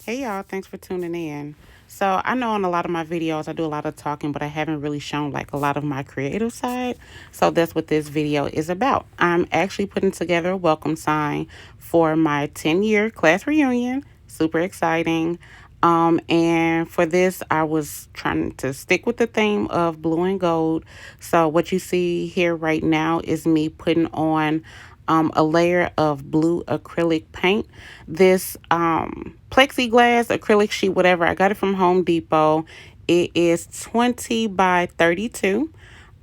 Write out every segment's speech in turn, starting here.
Hey y'all, thanks for tuning in. So I know in a lot of my videos I do a lot of talking, but I haven't really shown like a lot of my creative side. So that's what this video is about. I'm actually putting together a welcome sign for my 10-year class reunion. Super exciting. And for this, I was trying to stick with the theme of blue and gold. So what you see here right now is me putting on a layer of blue acrylic paint. This plexiglass acrylic sheet, whatever, I got it from Home Depot. It is 20 by 32.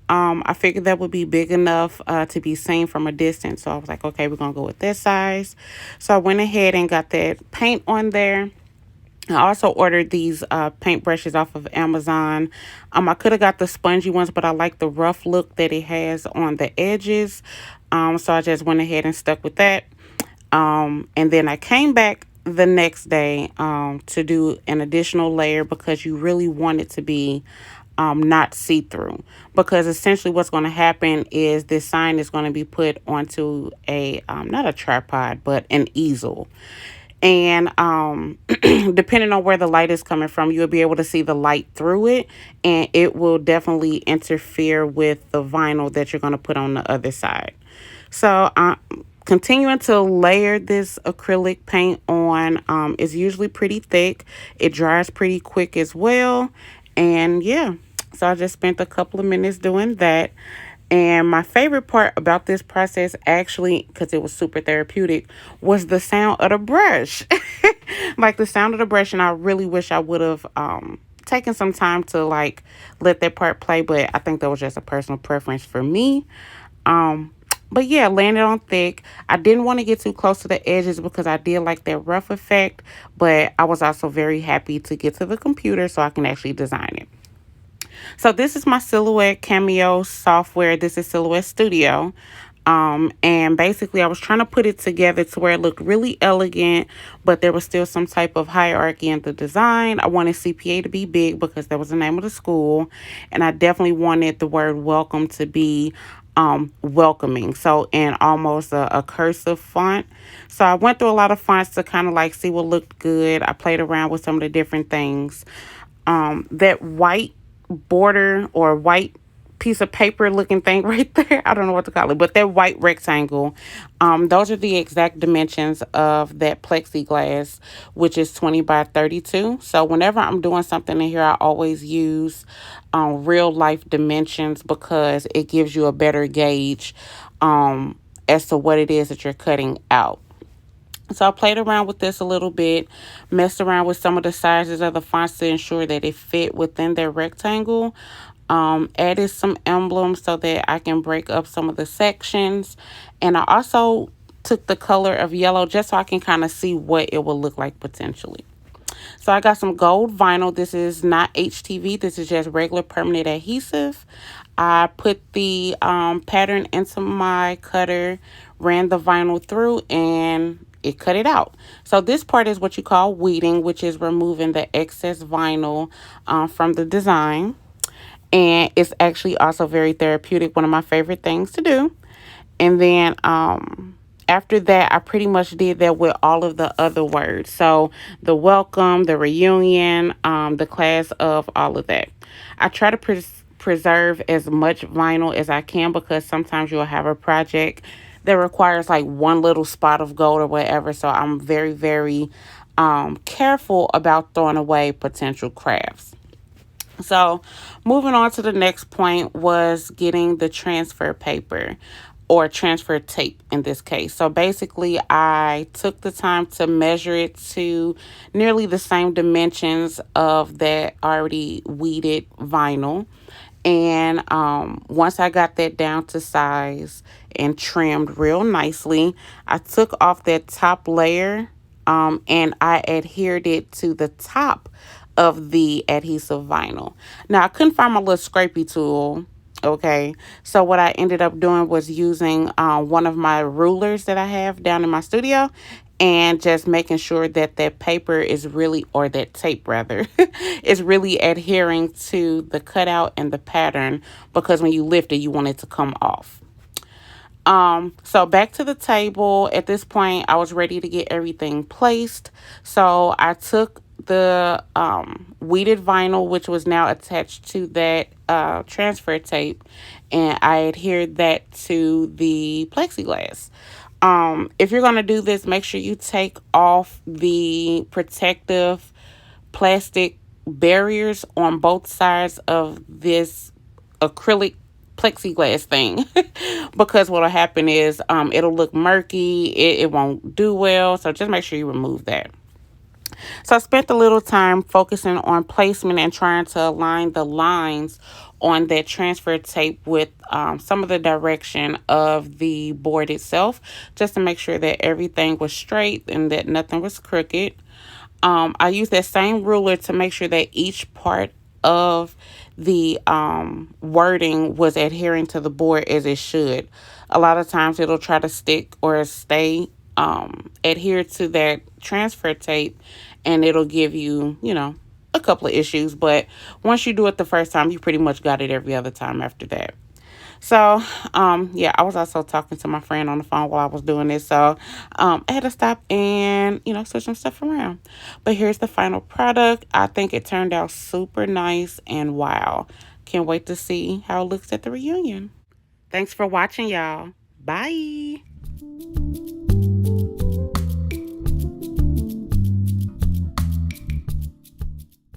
I figured that would be big enough to be seen from a distance. So I was like, okay, we're going to go with this size. So I went ahead and got that paint on there. I also ordered these paint brushes off of Amazon. I could have got the spongy ones, but I like the rough look that it has on the edges. So I just went ahead and stuck with that. And then I came back the next day to do an additional layer because you really want it to be not see-through. Because essentially what's going to happen is this sign is going to be put onto a, not a tripod, but an easel. And depending on where the light is coming from, you'll be able to see the light through it, and it will definitely interfere with the vinyl that you're going to put on the other side. So I'm continuing to layer this acrylic paint on. It's usually pretty thick. It dries pretty quick as well. And yeah, so I just spent a couple of minutes doing that. And my favorite part about this process, actually, because it was super therapeutic, was the sound of the brush. Like the sound of the brush. And I really wish I would have taken some time to like let that part play. But I think that was just a personal preference for me. Um, but yeah, laying it on thick. I didn't want to get too close to the edges because I did like that rough effect. But I was also very happy to get to the computer so I can actually design it. So this is my Silhouette Cameo software. This is Silhouette Studio. And basically I was trying to put it together to where it looked really elegant, but there was still some type of hierarchy in the design. I wanted CPA to be big because that was the name of the school. And I definitely wanted the word welcome to be welcoming. So in almost a cursive font. So I went through a lot of fonts to kind of like see what looked good. I played around with some of the different things. That white border or white piece of paper looking thing right there. I don't know what to call it, but that white rectangle, those are the exact dimensions of that plexiglass, which is 20 by 32. So whenever I'm doing something in here, I always use real life dimensions because it gives you a better gauge as to what it is that you're cutting out. So I played around with this a little bit, messed around with some of the sizes of the fonts to ensure that it fit within their rectangle. Added some emblems so that I can break up some of the sections. And I also took the color of yellow just so I can kind of see what it will look like potentially. So I got some gold vinyl. This is not HTV. This is just regular permanent adhesive. I put the pattern into my cutter, ran the vinyl through, and it cut it out. So this part is what you call weeding, which is removing the excess vinyl from the design. And it's actually also very therapeutic, one of my favorite things to do. And then after that, I pretty much did that with all of the other words. So the welcome, the reunion, the class of, all of that. I try to preserve as much vinyl as I can because sometimes you'll have a project that requires like one little spot of gold or whatever. So I'm very, very careful about throwing away potential crafts. So, moving on to the next point was getting the transfer paper or transfer tape in this case. So, basically, I took the time to measure it to nearly the same dimensions of that already weeded vinyl. And once I got that down to size and trimmed real nicely, I took off that top layer and I adhered it to the top of the adhesive vinyl. Now, I couldn't find my little scrapey tool. Okay, so what I ended up doing was using one of my rulers that I have down in my studio and just making sure that that paper is really, or that tape rather, is really adhering to the cutout and the pattern because when you lift it, you want it to come off. So back to the table. At this point, I was ready to get everything placed. So I took the weeded vinyl, which was now attached to that transfer tape, and I adhered that to the plexiglass. If you're gonna do this, make sure you take off the protective plastic barriers on both sides of this acrylic plexiglass thing because what'll happen is it'll look murky, it won't do well, so just make sure you remove that. So I spent a little time focusing on placement and trying to align the lines on that transfer tape with some of the direction of the board itself, just to make sure that everything was straight and that nothing was crooked. I used that same ruler to make sure that each part of the wording was adhering to the board as it should. A lot of times it'll try to stick or stay adhered to that transfer tape, and it'll give you, a couple of issues. But once you do it the first time, you pretty much got it every other time after that. So, yeah, I was also talking to my friend on the phone while I was doing this. So, I had to stop and, switch some stuff around. But here's the final product. I think it turned out super nice and wow. Can't wait to see how it looks at the reunion. Thanks for watching, y'all. Bye.